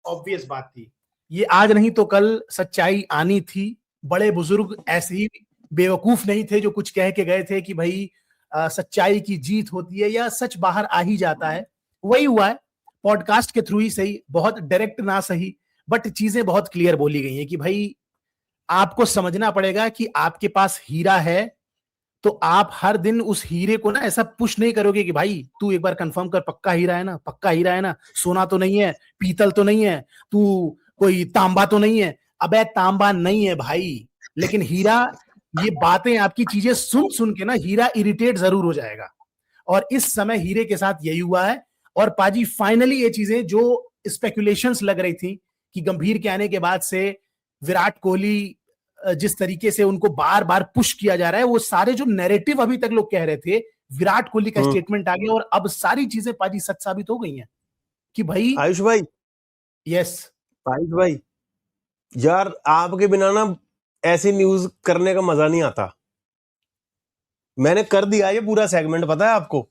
Obvious बात थी, ये आज नहीं तो कल सच्चाई आनी थी। बड़े बुजुर्ग ऐसे ही बेवकूफ नहीं थे जो कुछ कह के गए थे कि भाई सच्चाई की जीत होती है या सच बाहर आ ही जाता है। वही हुआ है, पॉडकास्ट के थ्रू ही सही, बहुत डायरेक्ट ना सही, बट चीजें बहुत क्लियर बोली गई हैं कि भाई आपको समझना पड़ेगा कि आपके पास हीरा है, तो आप हर दिन उस हीरे को ना ऐसा पुश नहीं करोगे कि भाई तू एक बार कंफर्म कर, पक्का हीरा है ना, पक्का हीरा है ना, सोना तो नहीं है, पीतल तो नहीं है, तू कोई तांबा तो नहीं है। अबे तांबा नहीं है भाई, लेकिन हीरा, ये बातें आपकी चीजें सुन सुन के ना हीरा इरिटेट जरूर हो जाएगा। और इस समय हीरे के साथ यही हुआ है। और पाजी फाइनली ये चीजें जो स्पेकुलेशंस लग रही थी कि गंभीर के आने के बाद से विराट कोहली जिस तरीके से उनको बार बार पुश किया जा रहा है, वो सारे जो नैरेटिव अभी तक लोग कह रहे थे, विराट कोहली का स्टेटमेंट आ गया और अब सारी चीजें पाजी सच साबित हो गई हैं कि भाई आयुष भाई, यस आयुष भाई यार, आपके बिना ना ऐसी न्यूज करने का मजा नहीं आता। मैंने कर दिया ये पूरा सेगमेंट, पता है आपको।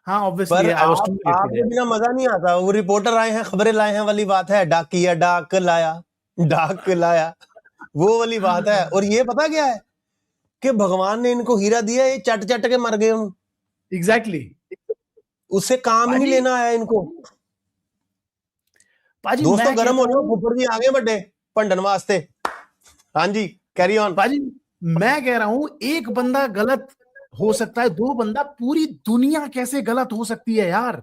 हाँ ऑब्वियसली, पर आपके बिना मजा नहीं आता। वो रिपोर्टर आए हैं, खबरें लाए हैं वाली बात है, डाकिया डाक लाया, डाक लाया, वो वाली बात है। और ये पता क्या है कि भगवान ने इनको हीरा दिया, ये चट चट के मर गए। एग्जैक्टली, उससे काम नहीं लेना आया इनको। पाजी दोस्तों गर्म हो जाओ, फुफड़ जी आगे बड़े पंडन वास्ते। हाँ जी, कैरी ऑन। पाजी मैं कह रहा हूं, एक बंदा गलत हो सकता है, दो बंदा, पूरी दुनिया कैसे गलत हो सकती है यार।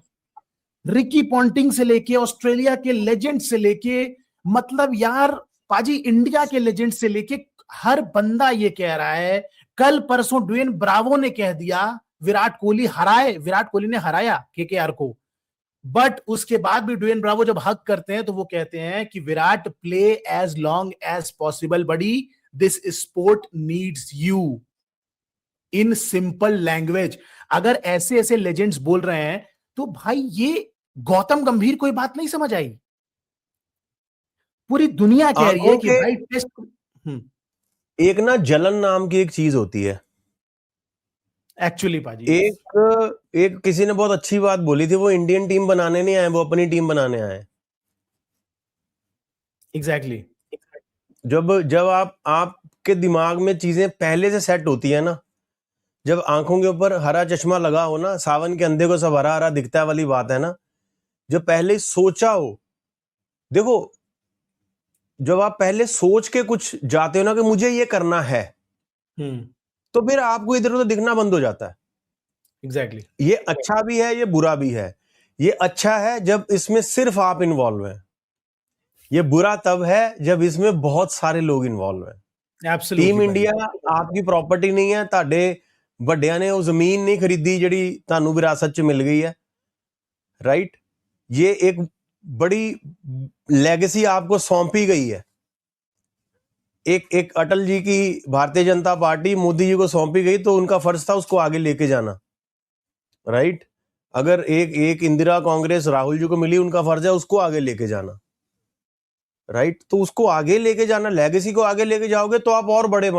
रिकी पॉन्टिंग से लेके ऑस्ट्रेलिया के लेजेंड से लेके, मतलब यार पाजी इंडिया के लेजेंड से लेके हर बंदा ये कह रहा है। कल परसों ड्वेन ब्रावो ने कह दिया विराट कोहली ने हराया केकेआर को, बट उसके बाद भी ड्वेन ब्रावो जब हक करते हैं तो वो कहते हैं कि Virat play as long as possible buddy, this sport needs you, in simple language. अगर ऐसे ऐसे लेजेंड्स बोल रहे हैं तो भाई ये गौतम गंभीर कोई बात नहीं समझ आई, पूरी दुनिया कह रही है कि भाई टेस्ट। एक ना जलन नाम की एक चीज होती है एक्चुअली पाजी। एक किसी ने बहुत अच्छी बात बोली थी, वो इंडियन टीम बनाने नहीं आए, वो अपनी टीम बनाने आए। एग्जैक्टली। जब आपके दिमाग में चीजें पहले से सेट होती है ना, जब आंखों के ऊपर हरा चश्मा लगा हो ना, सावन के अंधे को सब हरा हरा दिखता है वाली बात है ना, जो पहले सोचा हो। देखो, जब आप पहले सोच के कुछ जाते हो ना कि मुझे ये करना है, तो फिर आपको इधर उधर दिखना बंद हो जाता है। एग्जैक्टली। ये अच्छा भी है, ये बुरा भी है। ये अच्छा है जब इसमें सिर्फ आप इन्वॉल्व हैं, ये बुरा तब है जब इसमें बहुत सारे लोग इन्वॉल्व हैं। टीम इंडिया आपकी प्रॉपर्टी नहीं है। ਤੁਹਾਡੇ ਵੱਡਿਆਂ ਨੇ ਉਹ ਜ਼ਮੀਨ नहीं खरीदी ਜਿਹੜੀ ਤੁਹਾਨੂੰ ਵਿਰਾਸਤ ਚ मिल गई है, राइट। ये एक बड़ी लेगेसी आपको सौंपी गई है। एक अटल जी की भारतीय जनता पार्टी मोदी जी को सौंपी गई, तो उनका फर्ज था उसको आगे लेके जाना, राइट। अगर एक इंदिरा कांग्रेस राहुल जी को मिली, उनका फर्ज है उसको आगे लेके जाना, राइट। तो उसको आगे लेके जाना, लेगेसी को आगे लेके जाओगे तो आप और बड़े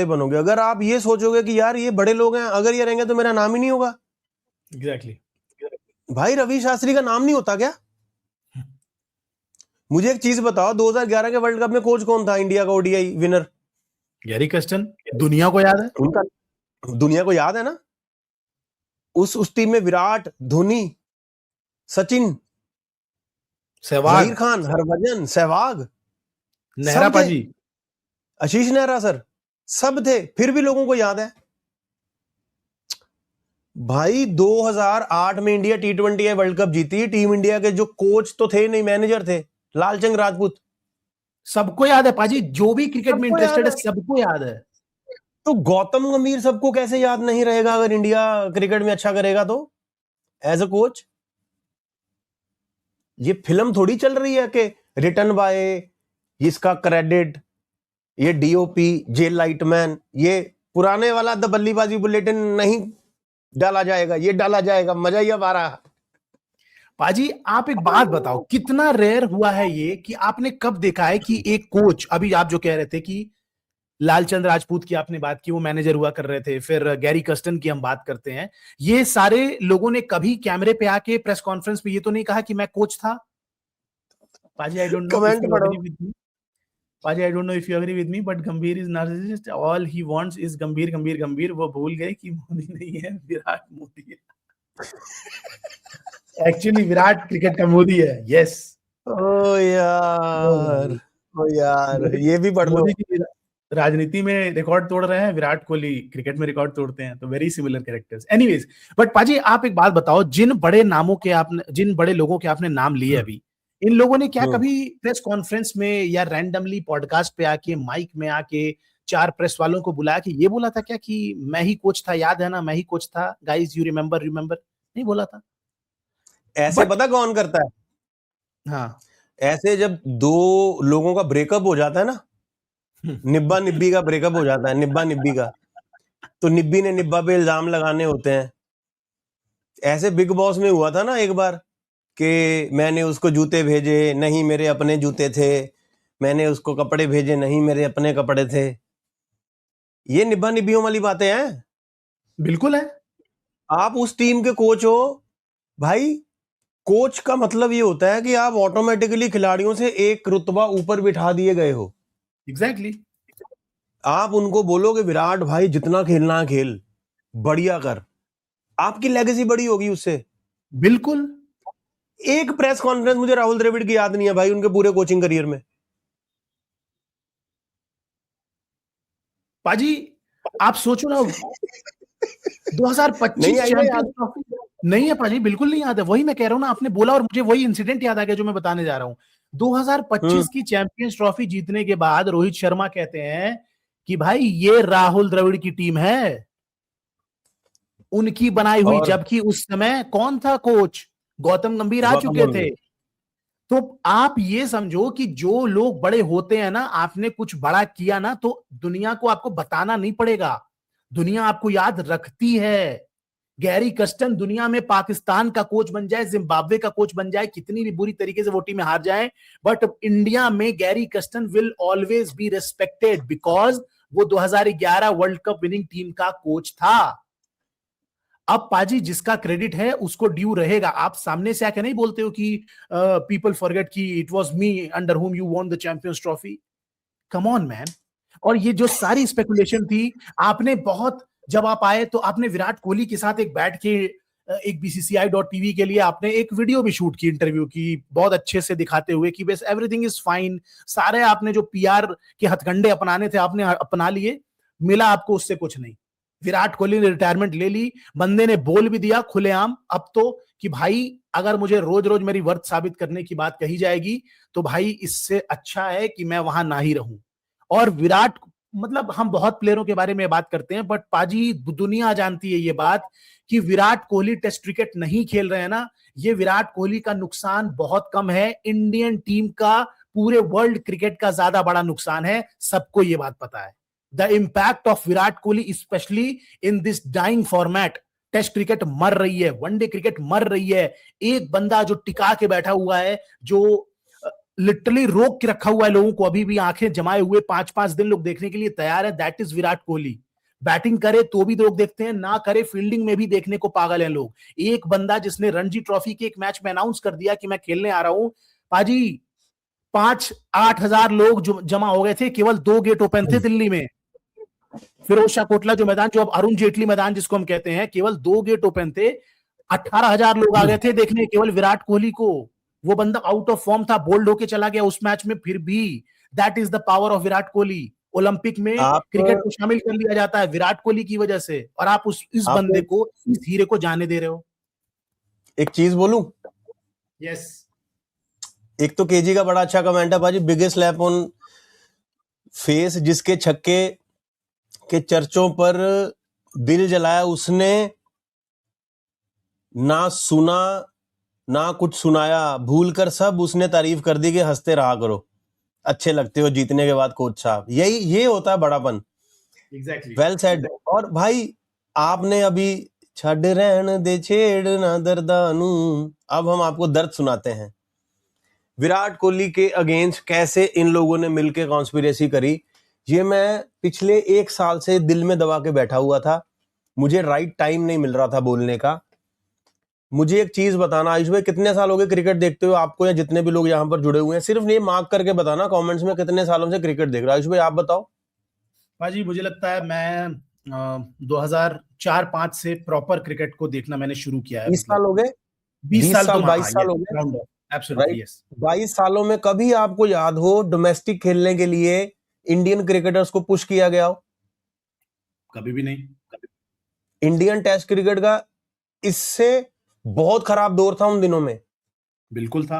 बनोगे, अगर आप ये सोचोगे कि यार ये बड़े लोग हैं, अगर ये रहेंगे तो मेरा नाम ही नहीं होगा। एग्जैक्टली। भाई रवि शास्त्री का नाम नहीं होता क्या? मुझे एक चीज बताओ, 2011 के वर्ल्ड कप में कोच कौन था इंडिया का ओडीआई विनर? Gary Kirsten. दुनिया को याद है, उनका दुनिया को याद है ना। उस टीम में विराट, धोनी, सचिन, सहवाग, जहीर खान, हरभजन, सहवाग, नेहरा पाजी, आशीष नेहरा सर, सब थे। फिर भी लोगों को याद है। भाई 2008 में इंडिया T20 वर्ल्ड कप जीती। टीम इंडिया के जो कोच तो थे नहीं, मैनेजर थे, लालचंद राजपूत। सबको याद है पाजी, जो भी क्रिकेट में इंटरेस्टेड है सबको याद है। तो गौतम गंभीर सबको कैसे याद नहीं रहेगा अगर इंडिया क्रिकेट में अच्छा करेगा तो, एज अ कोच? ये फिल्म थोड़ी चल रही है कि रिटर्न बाय, इसका क्रेडिट, ये डीओपी जे लाइटमैन, ये पुराने वाला द बल्लीबाजी बुलेटिन नहीं डाला जाएगा, ये डाला जाएगा। मजा ही अब आ रहा। पाजी आप एक बात बताओ, कितना रेयर हुआ है ये कि आपने कब देखा है कि एक कोच, अभी आप जो कह रहे थे कि लालचंद राजपूत की आपने बात की, वो मैनेजर हुआ कर रहे थे, फिर गैरी कर्स्टन की हम बात करते हैं। ये सारे लोगों ने कभी कैमरे पे आके प्रेस कॉन्फ्रेंस में ये तो नहीं कहा कि मैं कोच था। पाजी, I don't know if comment you पढ़ो। एग्री विद मी, पाजी I don't know if you agree with me, but Gambhir is narcissist, all he wants is Gambhir Gambhir गंभीर। वो भूल गए कि मोदी नहीं है, विराट मोदी है। एक्चुअली विराट क्रिकेट का मोदी है। यस। ओ यार, ओ यार, ये भी पढ़ लो। मोदी जी राजनीति में रिकॉर्ड तोड़ रहे हैं, विराट कोहली क्रिकेट में रिकॉर्ड तोड़ते हैं, तो very similar characters. Anyways, but पाजी आप एक बात बताओ, जिन बड़े नामों के आपने, जिन बड़े लोगों के आपने नाम लिए अभी, इन लोगों ने क्या कभी प्रेस कॉन्फ्रेंस में या रैंडमली पॉडकास्ट पे आके, माइक में आके, चार प्रेस वालों को बुला के ये बोला था क्या कि मैं ही कोच था, याद है ना, मैं ही कोच था, गाइस यू रिमेंबर रिमेंबर? नहीं बोला था। ऐसे बट पता कौन करता है? हाँ, ऐसे जब दो लोगों का ब्रेकअप हो जाता है ना, निब्बा निब्बी का ब्रेकअप हो जाता है, निब्बा निब्बी का, तो निब्बी ने निब्बा पे इल्जाम लगाने होते हैं। ऐसे बिग बॉस में हुआ था ना एक बार कि मैंने उसको जूते भेजे, नहीं मेरे अपने जूते थे, मैंने उसको कपड़े भेजे, नहीं मेरे अपने कपड़े थे। ये निब्बा निब्बियों वाली बातें हैं। बिल्कुल है। आप उस टीम के कोच हो भाई, कोच का मतलब ये होता है कि आप ऑटोमेटिकली खिलाड़ियों से एक रुतबा ऊपर बिठा दिए गए हो। एग्जैक्टली। आप उनको बोलोगे विराट भाई जितना खेलना है खेल, बढ़िया कर, आपकी लेगेसी बड़ी होगी उससे। बिल्कुल। एक प्रेस कॉन्फ्रेंस मुझे राहुल द्रविड़ की याद नहीं है भाई उनके पूरे कोचिंग करियर में। पाजी आप सोचो ना, 2025 नहीं आई ना चैंपियंस याद? ट्रॉफी नहीं है पाजी, बिल्कुल नहीं याद है। वही मैं कह रहा हूं ना, आपने बोला और मुझे वही इंसिडेंट याद आ गया जो मैं बताने जा रहा हूं। 2025 की चैंपियंस ट्रॉफी जीतने के बाद रोहित शर्मा कहते हैं कि भाई ये राहुल द्रविड़ की टीम है, उनकी बनाई हुई। और जबकि उस समय कौन था कोच? गौतम गंभीर आ गौतम चुके थे। गंभीर। तो आप ये समझो कि जो लोग बड़े होते हैं ना, आपने कुछ बड़ा किया ना, तो दुनिया को आपको बताना नहीं पड़ेगा, दुनिया आपको याद रखती है। गैरी कस्टन दुनिया में पाकिस्तान का कोच बन जाए, जिम्बाब्वे का कोच बन जाए, कितनी भी बुरी तरीके से वो टीम में हार जाए, बट इंडिया में Gary Kirsten will always be respected because वो 2011 वर्ल्ड कप विनिंग टीम का कोच था। अब पाजी जिसका क्रेडिट है उसको ड्यू रहेगा। आप सामने से आके नहीं बोलते हो कि पीपल फॉरगेट कि it was me under whom you won the champions trophy. Come on man. और ये जो सारी स्पेकुलेशन थी, आपने बहुत, जब आप आए तो आपने विराट कोहली के साथ एक बैठ के एक BCCI.TV के लिए आपने एक वीडियो भी शूट की, इंटरव्यू की, बहुत अच्छे से दिखाते हुए कि बस एवरीथिंग इज फाइन। सारे आपने जो PR के हथकंडे अपनाने थे आपने अपना लिए, मिला आपको उससे कुछ नहीं। विराट कोहली ने रिटायरमेंट ले ली, बंदे ने बोल भी दिया खुलेआम अब तो कि भाई अगर मुझे रोज रोज मेरी वर्थ साबित करने की बात कही जाएगी तो भाई इससे अच्छा है कि मैं वहां ना ही रहूं। और विराट, मतलब हम बहुत प्लेयरों के बारे में बात करते हैं, बट पाजी दुनिया जानती है ये बात कि विराट कोहली टेस्ट क्रिकेट नहीं खेल रहे हैं ना, ये विराट कोहली का नुकसान बहुत कम है, इंडियन टीम का पूरे वर्ल्ड क्रिकेट का ज्यादा बड़ा नुकसान है। सबको ये बात पता है। The impact of Virat Kohli specially in this dying format. Test cricket मर रही है, वनडे क्रिकेट मर रही है। एक बंदा जो टिका के बैठा हुआ है, जो लिटरली रोक के रखा हुआ है लोगों को, अभी भी आंखें जमाए हुए 5-5 दिन लोग देखने के लिए तैयार है, that is Virat Kohli. Batting करे तो भी लोग देखते हैं, ना करे फील्डिंग में भी देखने को पागल हैं लोग। एक बंदा जिसने रणजी ट्रॉफी के एक मैच में अनाउंस कर दिया कि मैं खेलने आ रहा हूं, पाजी 5-8 हजार लोग जो जमा हो गए थे, केवल 2 गेट ओपन थे दिल्ली में। फिरोज शाह कोटला जो मैदान, जो अब अरुण जेटली मैदान जिसको हम कहते हैं, केवल 2 गेट ओपन थे। 18,000 लोग आ गए थे देखने केवल विराट कोहली को। वो बंदा आउट ऑफ फॉर्म था, बोल्ड होके चला गया उस मैच में, फिर भी that is the power of Virat Kohli. Olympic में आप क्रिकेट को शामिल कर लिया जाता है विराट कोहली की वजह से, और आप इस बंदे को, इस हीरे को जाने दे रहे हो। एक चीज बोलूं? यस। एक तो केजी का बड़ा अच्छा कमेंट है भाजी, बिगेस्ट स्लैप ऑन फेस, जिसके छक्के के चर्चों पर दिल जलाया उसने, ना सुना ना कुछ सुनाया, भूल कर सब उसने तारीफ कर दी कि हंसते रहा करो, अच्छे लगते हो जीतने के बाद कोच साहब। यही ये होता है बड़ापन। एग्जैक्टली। Well said. और भाई आपने अभी छड़ रहन दे छेड़ ना दर्दानू, अब हम आपको दर्द सुनाते हैं। विराट कोहली के अगेंस्ट कैसे इन लोगों ने मिलकर कॉन्स्पिरेसी करी, ये मैं पिछले 1 साल से दिल में दबा के बैठा हुआ था, मुझे राइट टाइम नहीं मिल रहा था बोलने का। मुझे एक चीज बताना आयुष भाई, कितने साल हो गए क्रिकेट देखते हुए आपको, या जितने भी लोग यहाँ पर जुड़े हुए हैं, सिर्फ ये मार्क करके बताना कमेंट्स में कितने सालों से क्रिकेट देख रहे हो। आयुष भाई आप बताओ। भाजी मुझे लगता है मैं 2004-5 से प्रॉपर क्रिकेट को देखना मैंने शुरू किया है। 20 साल हो गए, 20 साल तो 22 साल हो गए, एब्सोल्युटली यस। 22 सालों में कभी आपको याद हो डोमेस्टिक खेलने के लिए इंडियन क्रिकेटर्स को पुश किया गया हो? कभी भी नहीं। इंडियन टेस्ट क्रिकेट का इससे बहुत खराब दौर था उन दिनों में। बिल्कुल था।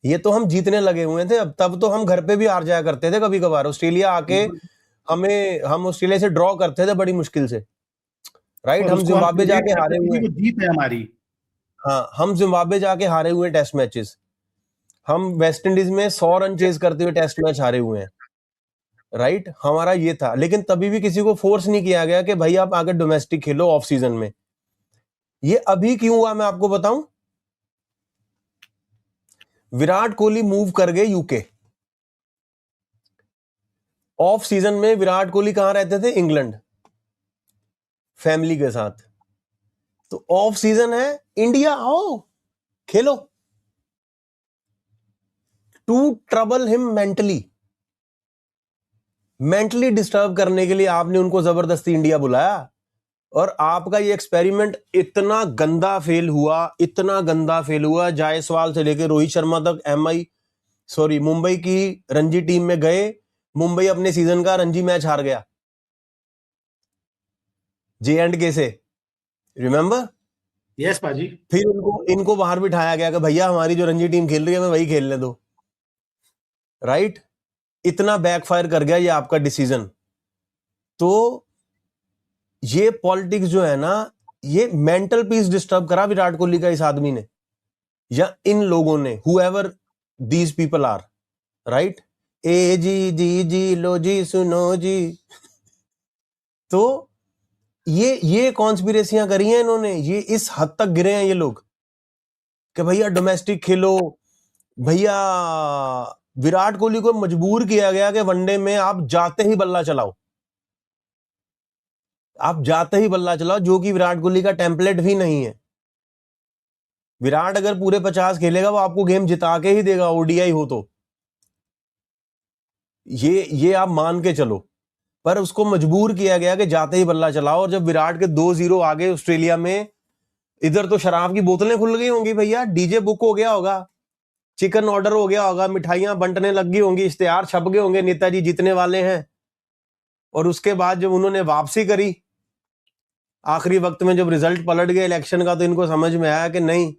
ये तो हम जीतने लगे हुए थे, अब तब तो हम घर पे भी हार जाया करते थे कभी कभार। ऑस्ट्रेलिया आके हम ऑस्ट्रेलिया से ड्रॉ करते थे बड़ी मुश्किल से, राइट। हम जिम्बाब्वे जाके हारे हुए, जीत है हमारी। हाँ, हम जिम्बाब्वे जाके हारे हुए टेस्ट मैचेस, हम वेस्ट इंडीज में 100 रन चेज करते हुए टेस्ट मैच हारे हुए हैं, राइट। हमारा ये था, लेकिन तभी भी किसी को फोर्स नहीं किया गया कि भाई आप आगे डोमेस्टिक खेलो ऑफ सीजन में। ये अभी क्यों हुआ मैं आपको बताऊं। विराट कोहली मूव कर गए यूके। ऑफ सीजन में विराट कोहली कहां रहते थे? इंग्लैंड, फैमिली के साथ। तो ऑफ सीजन है, इंडिया आओ खेलो। To trouble him mentally disturb करने के लिए आपने उनको जबरदस्ती इंडिया बुलाया। और आपका ये एक्सपेरिमेंट इतना गंदा फेल हुआ, जायसवाल से लेकर रोहित शर्मा तक मुंबई की रणजी टीम में गए, मुंबई अपने सीजन का रणजी मैच हार गया J&K से, रिमेंबर? यस पाजी। फिर इनको बाहर बिठाया गया कि भैया हमारी जो रणजी टीम खेल रही है हमें वही खेलने दो, राइट। इतना बैकफायर कर गया ये आपका डिसीजन। तो ये पॉलिटिक्स जो है ना, ये मेंटल पीस डिस्टर्ब करा विराट कोहली का इस आदमी ने, या इन लोगों ने, however these people are, right. ए जी लो जी सुनो जी। तो ये कॉन्स्पिरेसियां करी हैं इन्होंने, ये इस हद तक गिरे हैं ये लोग कि भैया डोमेस्टिक खेलो। भैया विराट कोहली को मजबूर किया गया कि वनडे में आप जाते ही बल्ला चलाओ, जो कि विराट कोहली का टेम्पलेट भी नहीं है। विराट अगर पूरे 50 खेलेगा वो आपको गेम जिता के ही देगा, ओडीआई हो तो, ये आप मान के चलो। पर उसको मजबूर किया गया कि जाते ही बल्ला चलाओ। और जब विराट के 2-0 आगे ऑस्ट्रेलिया में, इधर तो शराब की बोतलें खुल गई होंगी भैया, डीजे बुक हो गया होगा, चिकन ऑर्डर हो गया होगा, मिठाइयां बंटने लग गई होंगी, इश्तेहार छप गए होंगे, नेताजी जीतने वाले हैं। और उसके बाद जब उन्होंने वापसी करी आखिरी वक्त में, जब रिजल्ट पलट गया इलेक्शन का, तो इनको समझ में आया कि नहीं,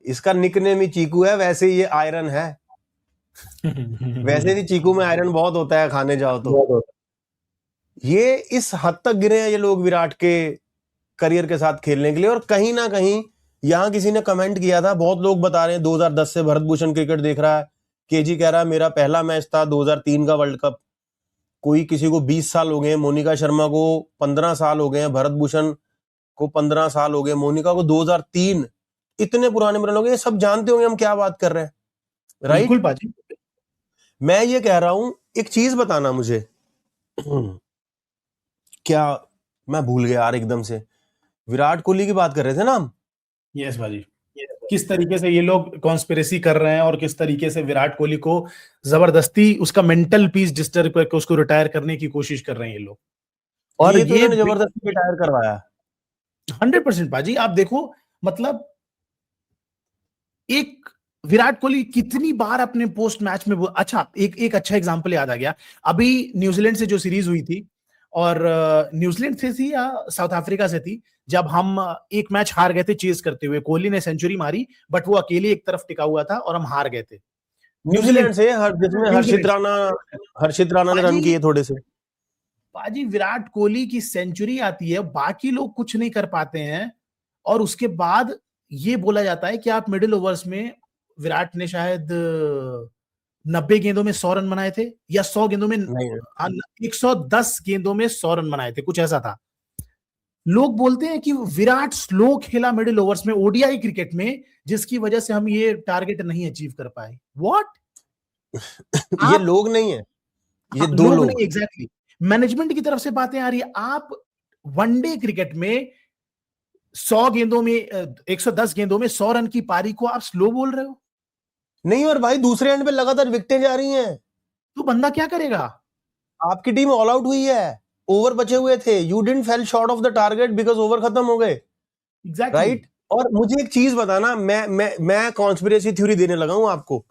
इसका निकनेम ही चीकू है, वैसे ये आयरन है। वैसे भी चीकू में आयरन बहुत होता है, खाने जाओ तो। ये इस हद तक गिरे हैं ये लोग विराट के करियर के साथ खेलने के लिए। और कहीं ना कहीं यहां किसी ने कमेंट किया था, बहुत लोग बता रहे हैं 2010 से भरत भूषण क्रिकेट देख रहा है, केजी कह रहा है मेरा पहला मैच था 2003 का वर्ल्ड कप। कोई किसी को 20 साल हो गए, मोनिका शर्मा को 15 साल हो गए, भरत भूषण को 15 साल हो गए, मोनिका को 2003। इतने पुराने लोग, ये सब जानते होंगे हम क्या बात कर रहे हैं, राइट। बिल्कुल पाजी। मैं ये कह रहा हूं, एक चीज बताना मुझे, क्या मैं भूल गया यार एकदम से, विराट कोहली की बात कर रहे थे ना हम। यस भाजी। किस तरीके से ये लोग कॉन्स्पिरेसी कर रहे हैं और किस तरीके से विराट कोहली को जबरदस्ती उसका मेंटल पीस डिस्टर्ब करके उसको रिटायर करने की कोशिश कर रहे हैं ये लोग। और ये तो इन्होंने जबरदस्ती रिटायर करवाया 100% पाजी। आप देखो, मतलब एक विराट कोहली कितनी बार अपने पोस्ट मैच में अच्छा, एक अच्छा एग्जांपल याद आ गया। अभी न्यूजीलैंड से जो सीरीज हुई थी, और न्यूजीलैंड से थी या साउथ अफ्रीका से थी, जब हम एक मैच हार गए थे चेज करते हुए, कोहली ने सेंचुरी मारी बट वो अकेले एक तरफ टिका हुआ था और हम हार गए थे न्यूजीलैंड से, जिसमें हर्षित राणा ने रन किए थोड़े से। पाजी विराट कोहली की सेंचुरी आती है, बाकी लोग कुछ नहीं कर पाते हैं, और उसके बाद ये बोला जाता है कि आप मिडिल ओवर्स में, विराट ने शायद 90 गेंदों में 100 रन बनाए थे, या 100 गेंदों में 110 गेंदों में 100 रन बनाए थे, कुछ ऐसा था। लोग बोलते हैं कि विराट स्लो खेला मिडिल ओवर्स में ओडीआई क्रिकेट में, जिसकी वजह से हम ये टारगेट नहीं अचीव कर पाए। व्हाट? ये लोग नहीं है, ये दो लोग नहीं, एग्जैक्टली मैनेजमेंट की तरफ से बातें आ रही है। आप वनडे क्रिकेट में 100 गेंदों में 110 गेंदों में 100 रन की पारी को आप स्लो बोल रहे हो। नहीं, और भाई दूसरे एंड पे लगातार विकेटें जा रही हैं, तो बंदा क्या करेगा? आपकी टीम ऑल आउट हुई है, ओवर बचे हुए थे, you didn't fail short of the target because over खत्म हो गए, राइट? और मुझे एक चीज बताना, मैं कॉन्स्पिरेसी थ्योरी देने लगा हूं आपको,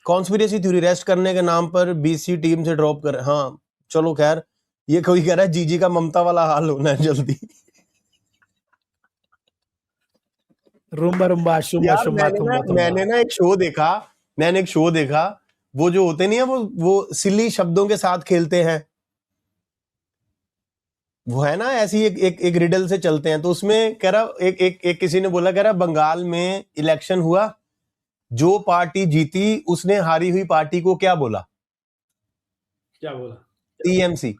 कॉन्स्पिरेसी थ्योरी, रेस्ट करने के नाम पर बीसी टीम से ड्रॉप कर, हाँ चलो खैर, ये कोई कह रहा है जीजी का ममता वाला हाल होना है जल्दी। रुम्बा रुम्बा शुम्बा शुम्बा तुम्बा तुम्बा। मैंने एक शो देखा, वो जो होते नहीं है, वो सिली शब्दों के साथ खेलते हैं, वो है ना ऐसी एक रिडल से चलते हैं, तो उसमें कह रहा एक किसी ने बोला, कह रहा बंगाल में इलेक्शन हुआ, जो पार्टी जीती उसने हारी हुई पार्टी को क्या बोला? टीएमसी।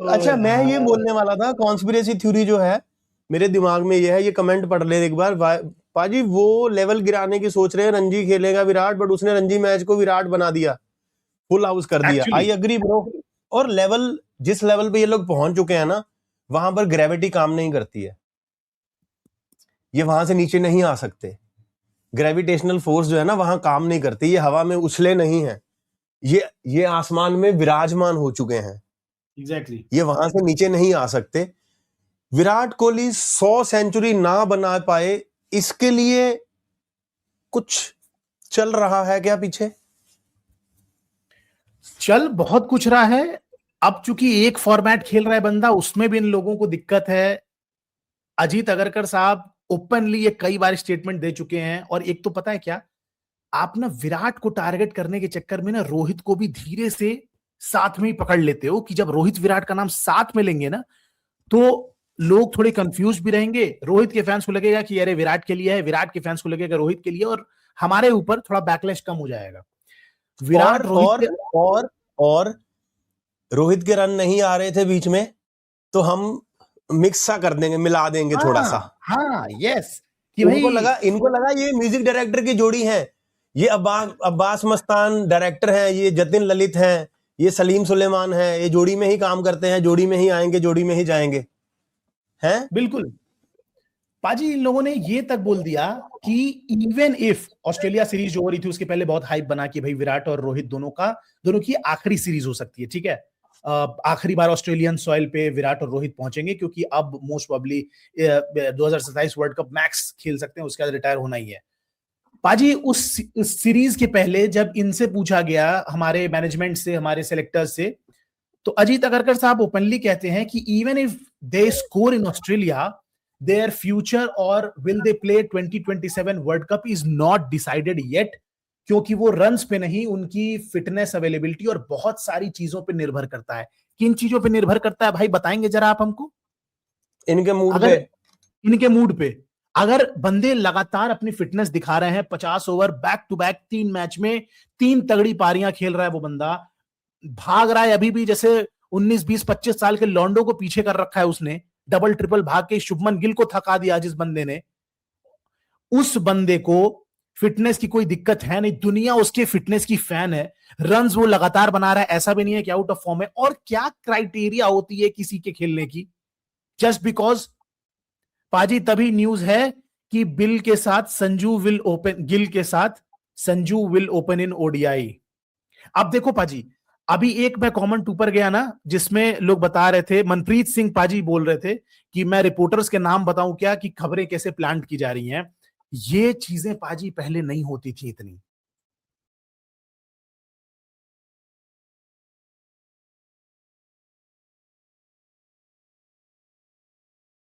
अच्छा, मैं ये बोलने वाला था, कॉन्स्पिरेसी थ्योरी जो है मेरे दिमाग में ये है, ये कमेंट पढ़ ले एक बार, पाजी वो लेवल गिराने की सोच रहे हैं, रणजी खेलेगा विराट, बट उसने रणजी मैच को विराट बना दिया, फुल हाउस कर दिया। I agree bro. और लेवल, जिस लेवल पे ये लोग पहुंच चुके हैं ना, वहां पर ग्रेविटी काम नहीं करती है, ये वहां से नीचे नहीं आ सकते, ग्रेविटेशनल फोर्स जो है ना वहां काम नहीं करती, ये हवा में उछले नहीं है, ये आसमान में विराजमान हो चुके हैं, एग्जैक्टली ये वहां से नीचे नहीं आ सकते। विराट कोहली 100 सेंचुरी ना बना पाए, इसके लिए कुछ चल रहा है क्या पीछे? चल बहुत कुछ रहा है। अब चूंकि एक फॉर्मेट खेल रहा है बंदा, उसमें भी इन लोगों को दिक्कत है। अजीत अगरकर साहब ओपनली ये कई बार स्टेटमेंट दे चुके हैं। और एक तो पता है क्या, आप ना विराट को टारगेट करने के चक्कर में ना रोहित को भी धीरे से साथ में ही पकड़ लेते हो, कि जब रोहित विराट का नाम साथ में लेंगे ना, तो लोग थोड़े कंफ्यूज भी रहेंगे। रोहित के फैंस को लगेगा कि अरे विराट के लिए है, विराट के फैंस को लगेगा रोहित के लिए, और हमारे ऊपर थोड़ा बैकलैश कम हो जाएगा। विराट और रोहित के रन नहीं आ रहे थे बीच में, तो हम मिक्स सा कर देंगे, मिला देंगे थोड़ा सा। हाँ यस, कि इनको लगा ये म्यूजिक डायरेक्टर की जोड़ी है, ये अब्बास मस्तान डायरेक्टर हैं, ये जतिन ललित हैं, ये सलीम सुलेमान है, ये जोड़ी में ही काम करते हैं, जोड़ी में ही आएंगे, जोड़ी में ही जाएंगे, हैं? बिल्कुल पाजी, इन लोगों ने ये तक बोल दिया कि इवन इफ ऑस्ट्रेलिया सीरीज जो हो रही थी उसके पहले बहुत हाइप बना कि भाई विराट और रोहित दोनों की आखिरी सीरीज हो सकती है, ठीक है, आखिरी बार ऑस्ट्रेलियन सॉइल पे विराट और रोहित पहुंचेंगे, क्योंकि अब most probably 2027 world cup max खेल सकते हैं, उसके बाद रिटायर होना ही है। पाजी उस सीरीज के पहले जब इनसे पूछा गया, हमारे मैनेजमेंट से, हमारे सेलेक्टर्स से, तो अजीत अगरकर साहब ओपनली कहते हैं कि even if they score in Australia, their future or will they play 2027 world cup is not decided yet, क्योंकि वो रन्स पे नहीं, उनकी फिटनेस, अवेलेबिलिटी और बहुत सारी चीजों पे निर्भर करता है। किन चीजों पे निर्भर करता है भाई, बताएंगे जरा आप हमको? इनके मूड पे। इनके मूड पे। अगर बंदे लगातार अपनी फिटनेस दिखा रहे हैं, 50 over back to back 3 match में 3 तगड़ी पारियां खेल रहा है वो बंदा, भाग रहा है अभी भी जैसे 19, 20, 25 साल के लॉन्डो को पीछे कर रखा है उसने, डबल ट्रिपल भाग के शुभमन गिल को थका दिया जिस बंदे ने, उस बंदे को फिटनेस की कोई दिक्कत है नहीं, दुनिया उसके फिटनेस की फैन है, रन्स वो लगातार बना रहा है, ऐसा भी नहीं है कि आउट ऑफ फॉर्म है। और क्या क्राइटेरिया होती है किसी के खेलने की, जस्ट बिकॉज पाजी तभी न्यूज है कि गिल के साथ Sanju will open in ODI. अब देखो पाजी, अभी एक मैं कमेंट ऊपर गया ना, जिसमें लोग बता रहे थे, मनप्रीत सिंह पाजी बोल रहे थे कि मैं रिपोर्टर्स के नाम बताऊं क्या, कि खबरें कैसे प्लांट की जा रही हैं। ये चीजें पाजी पहले नहीं होती थी इतनी।